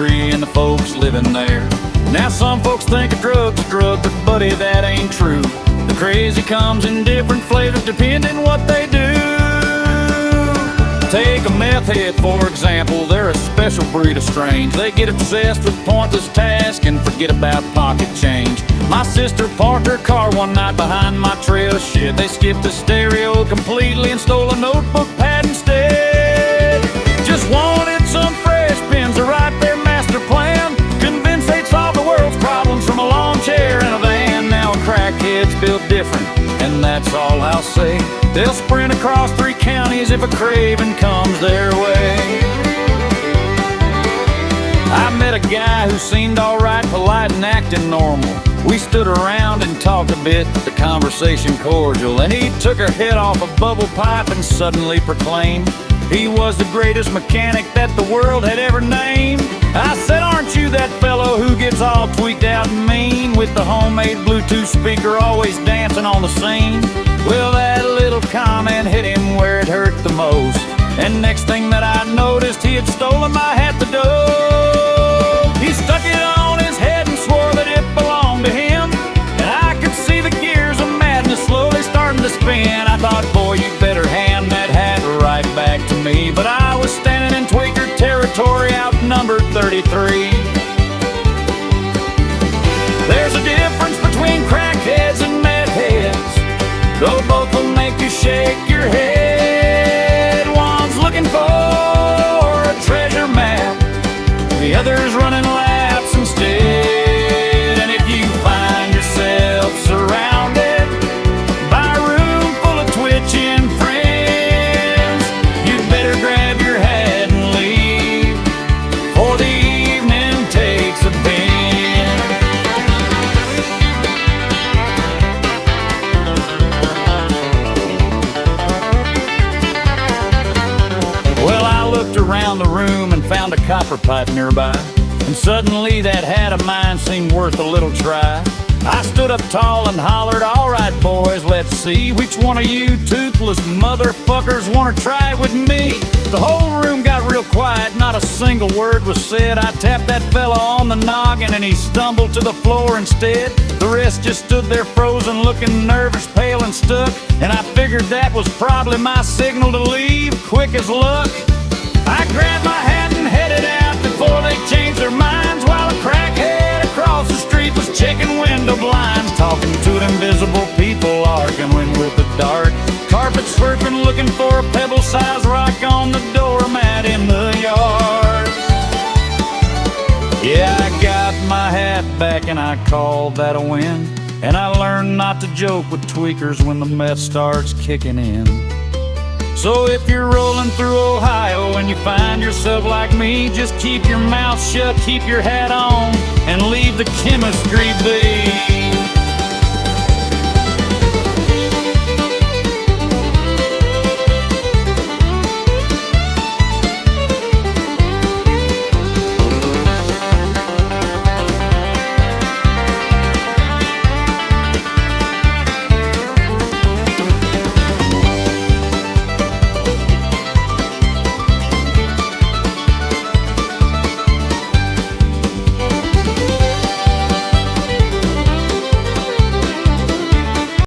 country and the folks living there. Now some folks think a drug's a drug, but buddy, that ain't true. The crazy comes in different flavors depending what they do. Take a meth head, for example. They're a special breed of strange. They get obsessed with pointless tasks and forget about pocket change. My sister parked her car one night behind my trail shed. They skipped the stereo completely and stole a notebook pad instead. Just wanted some fresh pens to write their master plan, convinced they'd solve the world's problems from a lawn chair and a van. Now a crackhead's built different, and that's all I'll say. They'll sprint across 3 counties if a craving comes their way. I met a guy who seemed alright, polite and acting normal. We stood around and talked a bit, the conversation cordial. And he took her head off a bubble pipe and suddenly proclaimed he was the greatest mechanic that the world had ever named. I said, aren't you that fellow who gets all tweaked out and mean, with the homemade Bluetooth speaker always dancing on the scene? Well, that little comment hit him where it hurt the most, and next thing that I noticed, he had stolen my hat to dough. He stuck it on his head and swore that it belonged to him, and I could see the gears of madness slowly starting to spin. I thought, boy, you better hand that hat right back to me, but I was standing in tweaker territory, outnumbered 33. There's a difference between crackheads and meth heads, though both will make you shake your head. One's looking for a treasure map, the other's running laps instead. And if you find yourself surrounded by a room full of twitching friends, you'd better grab your hat and leave, for the evening takes a bend. Well, I looked around the room and found a copper pipe nearby, and suddenly that hat of mine seemed worth a little try. I stood up tall and hollered, all right, boys, let's see which one of you toothless motherfuckers want to try it with me. The whole room got real quiet, not a single word was said. I tapped that fella on the noggin and he stumbled to the floor instead. The rest just stood there frozen, looking nervous, pale and stuck, and I figured that was probably my signal to leave, quick as luck. I grabbed my hat and headed out before they changed their minds, while a crackhead across the street was checking window blinds, talking to invisible people, arguing with the dark. Carpet surfing, looking for a pebble-sized rock on the doormat in the yard. Yeah, I got my hat back and I called that a win, and I learned not to joke with tweakers when the meth starts kicking in. So if you're rolling through Ohio and you find yourself like me, just keep your mouth shut, keep your hat on, and leave the chemistry be.